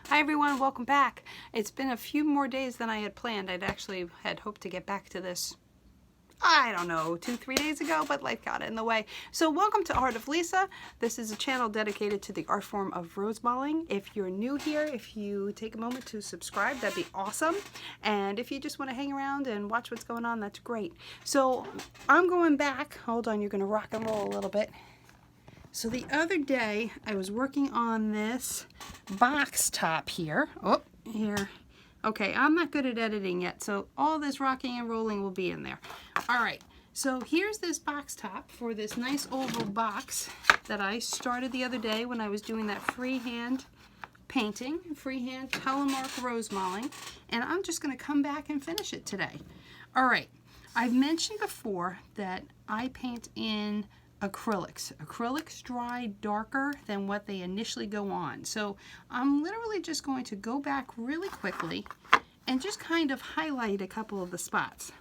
Hi everyone, welcome back. It's been a few more days than I had planned. I'd actually had hoped to get back to this, I don't know, 2-3 days ago, but life got in the way. So welcome to Art of Lisa. This is a channel dedicated to the art form of Rosemaling. If you're new here, if you take a moment to subscribe, that'd be awesome. And if you just want to hang around and watch what's going on, that's great. So I'm going back. Hold on, you're going to rock and roll a little bit. So the other day, I was working on this box top here. Oh, here. Okay, I'm not good at editing yet, so all this rocking and rolling will be in there. All right, so here's this box top for this nice oval box that I started the other day when I was doing that freehand painting, freehand Telemark Rosemaling, and I'm just going to come back and finish it today. All right, I've mentioned before that I paint in acrylics. Acrylics dry darker than what they initially go on. So I'm literally just going to go back really quickly and just kind of highlight a couple of the spots.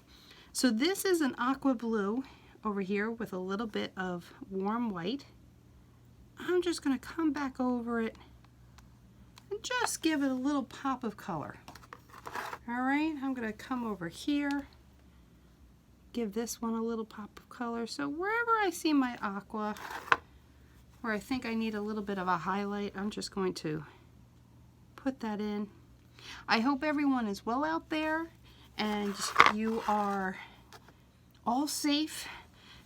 So this is an aqua blue over here with a little bit of warm white. I'm just going to come back over it and just give it a little pop of color. All right, I'm going to come over here. Give this one a little pop of color. So wherever I see my aqua, where I think I need a little bit of a highlight, I'm just going to put that in. I hope everyone is well out there and you are all safe.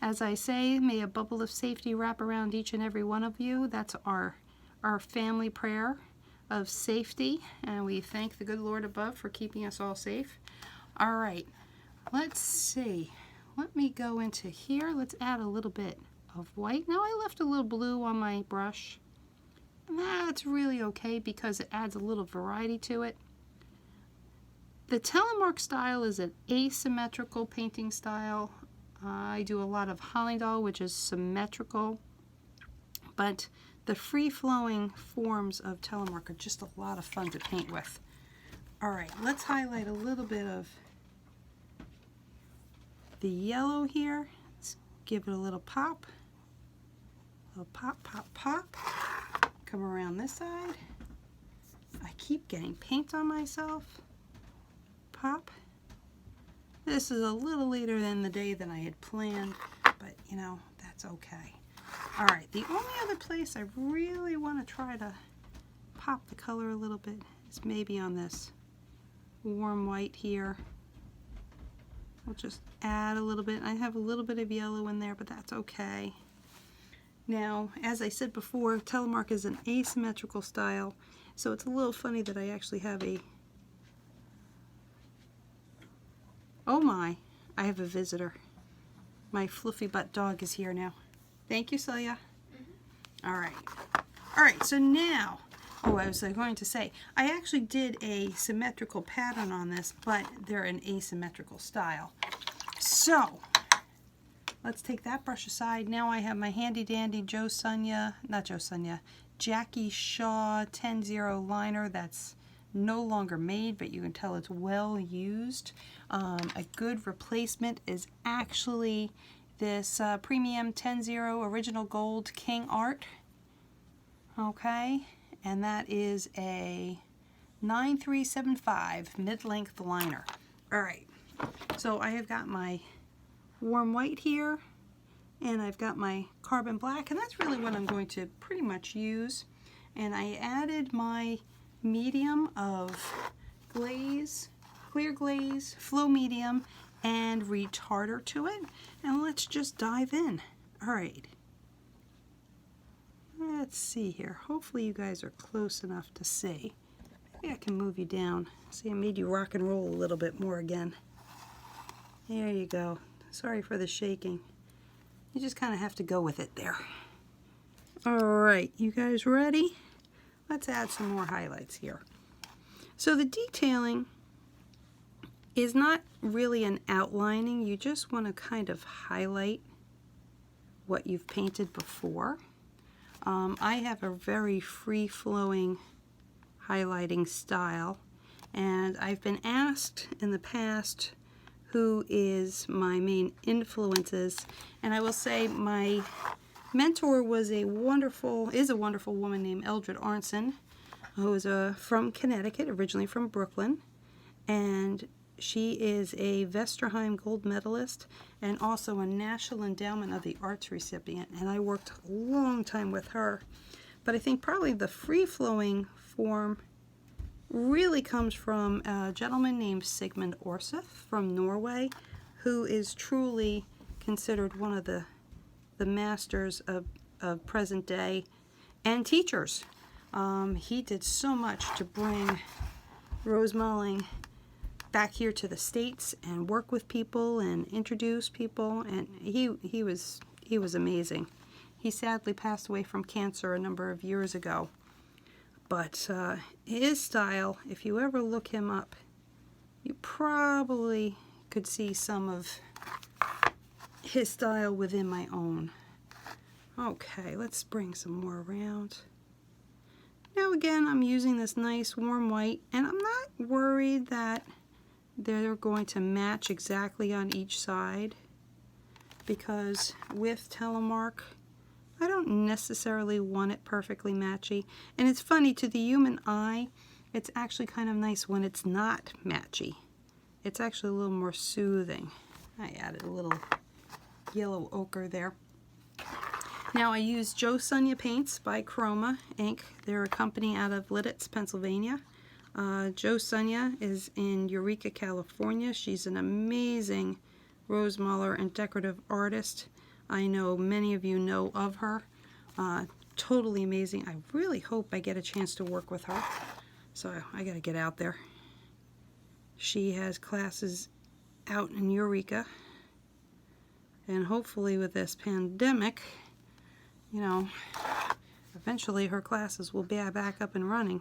As I say, may a bubble of safety wrap around each and every one of you. That's our family prayer of safety, and we thank the good Lord above for keeping us all safe. All right. Let's see, let me go into here. Let's add a little bit of white. Now I left a little blue on my brush. That's really okay because it adds a little variety to it. The Telemark style is an asymmetrical painting style. I do a lot of Hollydahl, which is symmetrical, but the free-flowing forms of Telemark are just a lot of fun to paint with. All right, let's highlight a little bit of the yellow here. Let's give it a little pop. A little pop, pop, pop. Come around this side. I keep getting paint on myself. Pop. This is a little later than the day than I had planned, but you know, that's okay. All right, the only other place I really want to try to pop the color a little bit is maybe on this warm white here. I'll just add a little bit. I have a little bit of yellow in there, but that's okay. Now, as I said before, Telemark is an asymmetrical style, so it's a little funny that I actually have a... Oh my, I have a visitor. My fluffy butt dog is here now. Thank you, Sonja. All right. All right, so now... Oh, I was going to say, I actually did a symmetrical pattern on this, but they're an asymmetrical style. So, let's take that brush aside. Now I have my handy dandy Jackie Shaw 10-0 liner that's no longer made, but you can tell it's well used. A good replacement is actually this premium 10-0 original gold King Art. Okay. And that is a 9375 mid-length liner. All right, so I have got my warm white here, and I've got my carbon black, and that's really what I'm going to pretty much use. And I added my medium of glaze, clear glaze, flow medium, and retarder to it. And let's just dive in. All right. Let's see here. Hopefully you guys are close enough to see. Maybe I can move you down. See, I made you rock and roll a little bit more again. There you go. Sorry for the shaking. You just kind of have to go with it there. All right, you guys ready? Let's add some more highlights here. So the detailing is not really an outlining. You just want to kind of highlight what you've painted before. I have a very free-flowing highlighting style, and I've been asked in the past who is my main influences, and I will say my mentor is a wonderful woman named Eldred Arnson, who is from Connecticut, originally from Brooklyn, and she is a Vesterheim Gold Medalist and also a National Endowment of the Arts recipient, and I worked a long time with her. But I think probably the free-flowing form really comes from a gentleman named Sigmund Orseth from Norway, who is truly considered one of the masters of present day and teachers. He did so much to bring Rosemaling back here to the States and work with people and introduce people, and he was amazing. He sadly passed away from cancer a number of years ago. But his style, if you ever look him up, you probably could see some of his style within my own. Okay, let's bring some more around. Now again, I'm using this nice warm white, and I'm not worried that they're going to match exactly on each side, because with Telemark, I don't necessarily want it perfectly matchy. And it's funny, to the human eye, it's actually kind of nice when it's not matchy. It's actually a little more soothing. I added a little yellow ochre there. Now I use Joe Sonja paints by Chroma Ink. They're a company out of Lidditz, Pennsylvania. Joe Sonja is in Eureka, California. She's an amazing Rosemaler and decorative artist. I know many of you know of her. Totally amazing. I really hope I get a chance to work with her. So I gotta get out there. She has classes out in Eureka. And hopefully with this pandemic, you know, eventually her classes will be back up and running.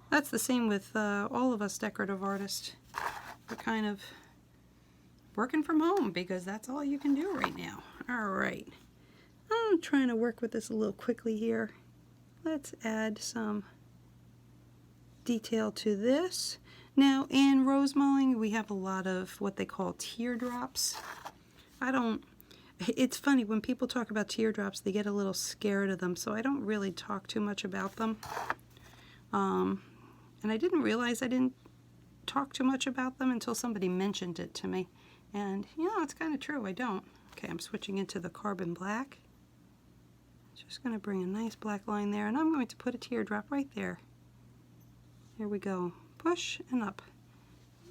That's the same with all of us decorative artists. We're kind of working from home because that's all you can do right now. All right, I'm trying to work with this a little quickly here. Let's add some detail to this. Now in Rosemaling, we have a lot of what they call teardrops. It's funny, when people talk about teardrops, they get a little scared of them, so I don't really talk too much about them. And I didn't realize I didn't talk too much about them until somebody mentioned it to me. And, you know, it's kind of true, I don't. Okay, I'm switching into the carbon black. Just going to bring a nice black line there, and I'm going to put a teardrop right there. Here we go. Push and up.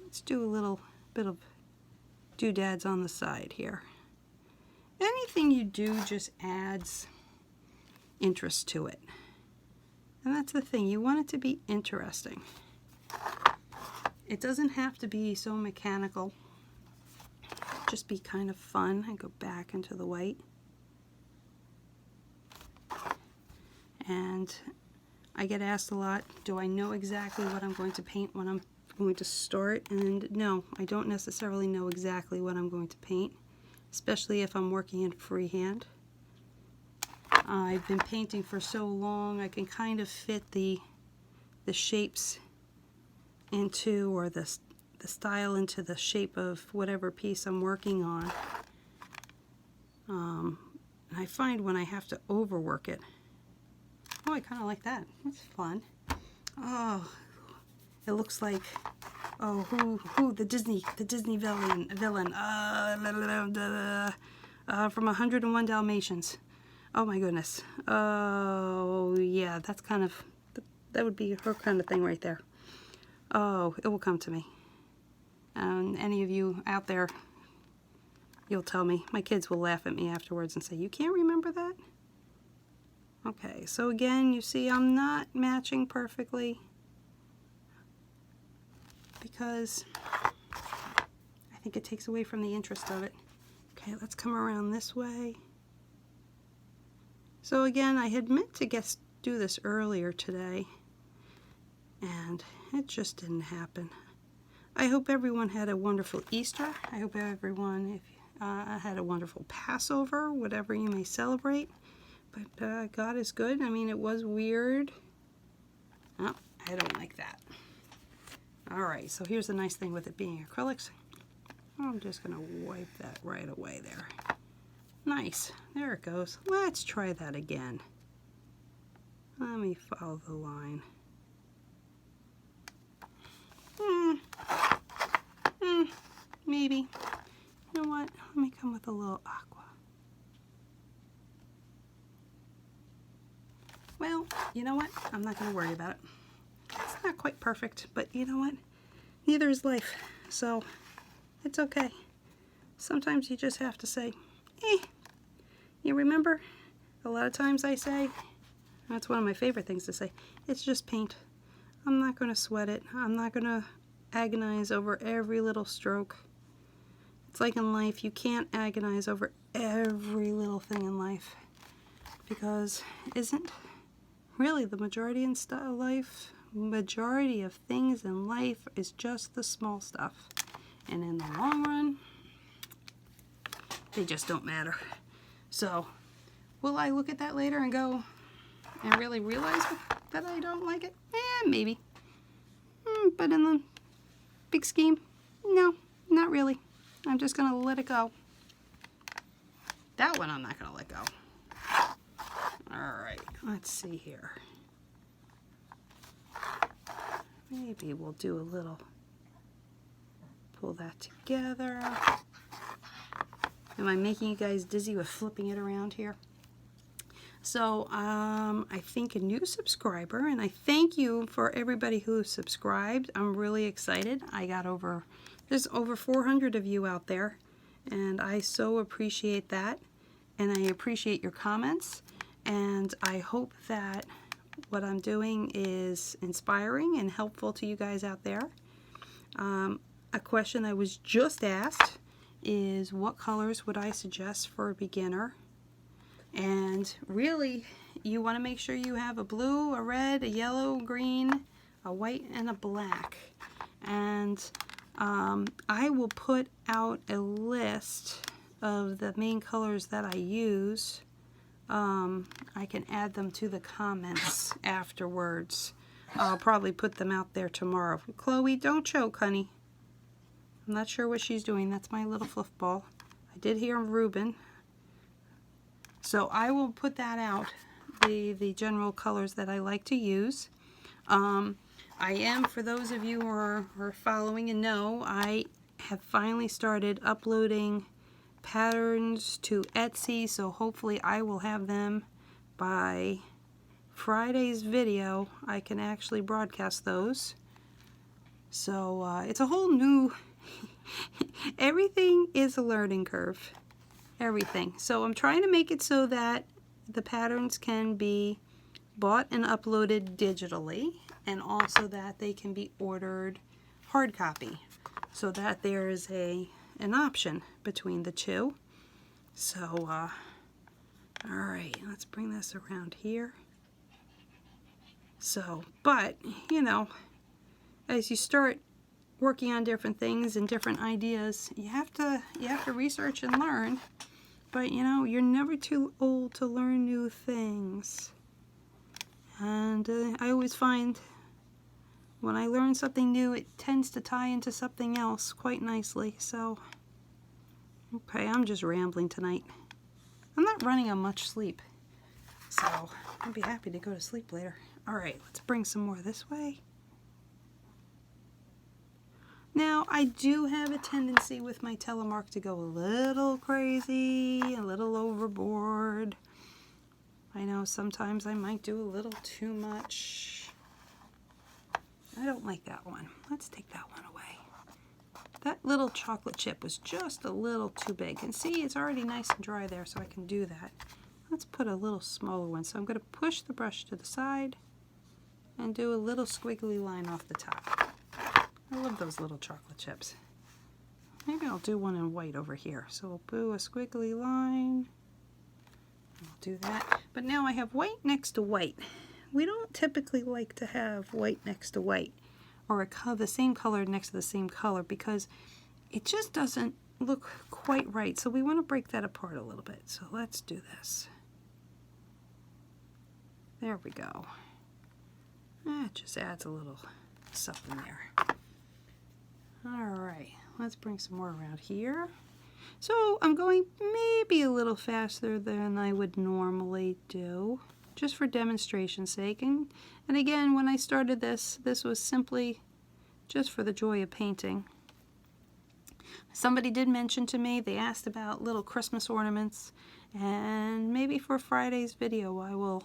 Let's do a little bit of doodads on the side here. Anything you do just adds interest to it. And that's the thing, you want it to be interesting. It doesn't have to be so mechanical. Just be kind of fun. I go back into the white. And I get asked a lot, do I know exactly what I'm going to paint when I'm going to start? And no, I don't necessarily know exactly what I'm going to paint, especially if I'm working in freehand. I've been painting for so long, I can kind of fit the shapes into, or the style into the shape of whatever piece I'm working on. And I find when I have to overwork it, oh, I kind of like that. That's fun. Oh, it looks like, oh, who the Disney villain, from 101 Dalmatians. Oh my goodness. Oh yeah, that's kind of, that would be her kind of thing right there. Oh, it will come to me. Any of you out there, you'll tell me. My kids will laugh at me afterwards and say, you can't remember that? Okay, so again, you see I'm not matching perfectly because I think it takes away from the interest of it. Okay, let's come around this way. So again, I had meant to do this earlier today, and it just didn't happen. I hope everyone had a wonderful Easter. I hope everyone had a wonderful Passover, whatever you may celebrate. But God is good. I mean, it was weird. Oh, I don't like that. All right, so here's the nice thing with it being acrylics. I'm just going to wipe that right away there. Nice. There it goes. Let's try that again. Let me follow the line. maybe, you know what, let me come with a little aqua. Well, you know what, I'm not going to worry about it. It's not quite perfect, but you know what, neither is life, so it's okay. Sometimes you just have to say, you remember, a lot of times I say, that's one of my favorite things to say, it's just paint. I'm not going to sweat it. I'm not going to agonize over every little stroke. It's like in life, you can't agonize over every little thing in life, because isn't really the majority in life, majority of things in life is just the small stuff, and in the long run they just don't matter. So will I look at that later and go and really realize that I don't like it? Maybe. But in the big scheme, no, not really. I'm just gonna let it go. That one I'm not gonna let go. Alright, let's see here. Maybe we'll do a little, pull that together. Am I making you guys dizzy with flipping it around here? So I think a new subscriber, and I thank you for everybody who subscribed. I'm really excited. I got there's over 400 of you out there, and I so appreciate that, and I appreciate your comments, and I hope that what I'm doing is inspiring and helpful to you guys out there. A question I was just asked is, what colors would I suggest for a beginner? And really, you want to make sure you have a blue, a red, a yellow, green, a white, and a black. And I will put out a list of the main colors that I use. I can add them to the comments afterwards. I'll probably put them out there tomorrow. Chloe, don't choke, honey. I'm not sure what she's doing. That's my little fluff ball. I did hear Reuben. So I will put that out, the general colors that I like to use. I am, for those of you who are following and know, I have finally started uploading patterns to Etsy, so hopefully I will have them by Friday's video. I can actually broadcast those. So it's a whole new, everything is a learning curve. Everything. So I'm trying to make it so that the patterns can be bought and uploaded digitally, and also that they can be ordered hard copy, so that there is an option between the two. So alright, let's bring this around here. So, but you know, as you start working on different things and different ideas, you have to research and learn. But you know, you're never too old to learn new things. And I always find when I learn something new, it tends to tie into something else quite nicely. So, okay, I'm just rambling tonight. I'm not running on much sleep, so I'll be happy to go to sleep later. Alright, let's bring some more this way. Now, I do have a tendency with my Telemark to go a little crazy, a little overboard. I know sometimes I might do a little too much. I don't like that one. Let's take that one away. That little chocolate chip was just a little too big. And see, it's already nice and dry there, so I can do that. Let's put a little smaller one. So I'm going to push the brush to the side and do a little squiggly line off the top. I love those little chocolate chips. Maybe I'll do one in white over here. So we'll do a squiggly line. I'll do that. But now I have white next to white. We don't typically like to have white next to white, or the same color next to the same color, because it just doesn't look quite right. So we want to break that apart a little bit. So let's do this. There we go. It just adds a little something there. Alright, let's bring some more around here. So I'm going maybe a little faster than I would normally do, just for demonstration's sake. And again, when I started this was simply just for the joy of painting. Somebody did mention to me, they asked about little Christmas ornaments, and maybe for Friday's video I will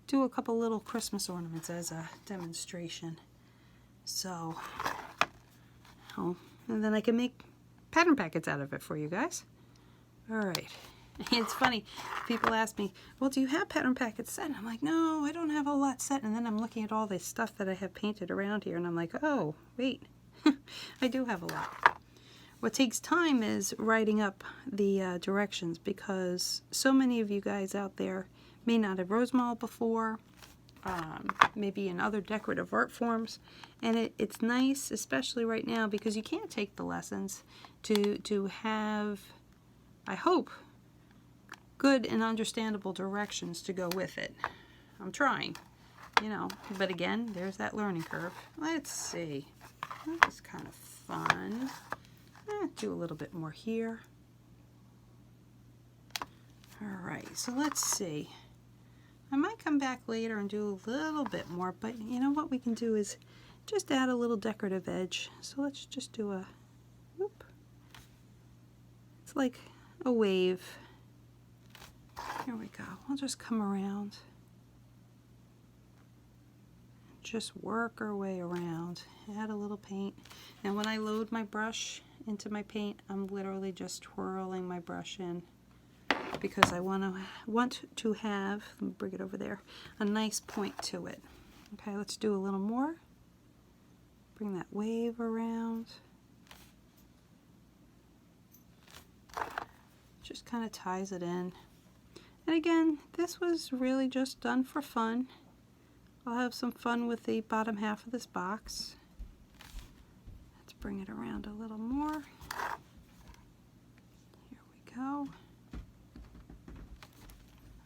do a couple little Christmas ornaments as a demonstration. So, oh, and then I can make pattern packets out of it for you guys. Alright. It's funny, people ask me, well, do you have pattern packets set? And I'm like, no, I don't have a lot set. And then I'm looking at all this stuff that I have painted around here, and I'm like, oh, wait, I do have a lot. What takes time is writing up the directions, because so many of you guys out there may not have Rosemaling before, maybe in other decorative art forms, and it's nice, especially right now, because you can't take the lessons, to have, I hope, good and understandable directions to go with it. I'm trying, you know, but again, there's that learning curve. Let's see, that's kind of fun. Do a little bit more here. Alright, so let's see. I might come back later and do a little bit more, but you know what we can do is just add a little decorative edge. So let's just do a, whoop. It's like a wave. Here we go. We'll just come around. Just work our way around. Add a little paint. Now when I load my brush into my paint, I'm literally just twirling my brush in, because I want to have, let me bring it over there, a nice point to it. Okay, let's do a little more. Bring that wave around. Just kind of ties it in. And again, this was really just done for fun. I'll have some fun with the bottom half of this box. Let's bring it around a little more. Here we go.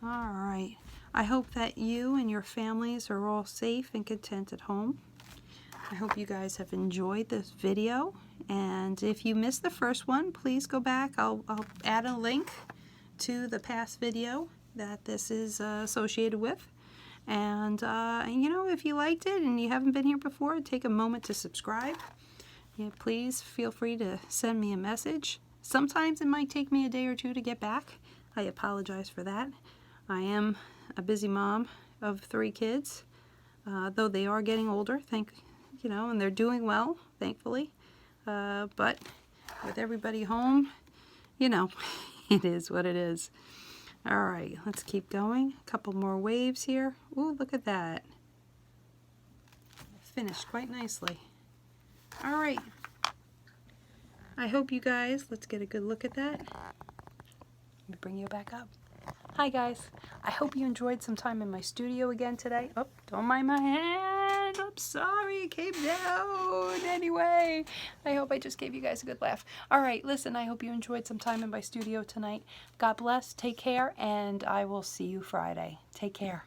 Alright, I hope that you and your families are all safe and content at home. I hope you guys have enjoyed this video, and if you missed the first one, please go back. I'll add a link to the past video that this is associated with. And you know, if you liked it and you haven't been here before, take a moment to subscribe. Yeah, please feel free to send me a message. Sometimes it might take me a day or two to get back. I apologize for that. I am a busy mom of 3 kids, though they are getting older, you know, and they're doing well, thankfully. But with everybody home, you know, it is what it is. All right, let's keep going. A couple more waves here. Ooh, look at that. Finished quite nicely. All right. I hope you guys, let's get a good look at that. Let me bring you back up. Hi guys, I hope you enjoyed some time in my studio again today. Oh, don't mind my hand. I'm sorry, it came down. Anyway, I hope I just gave you guys a good laugh. All right, listen, I hope you enjoyed some time in my studio tonight. God bless, take care, and I will see you Friday. Take care.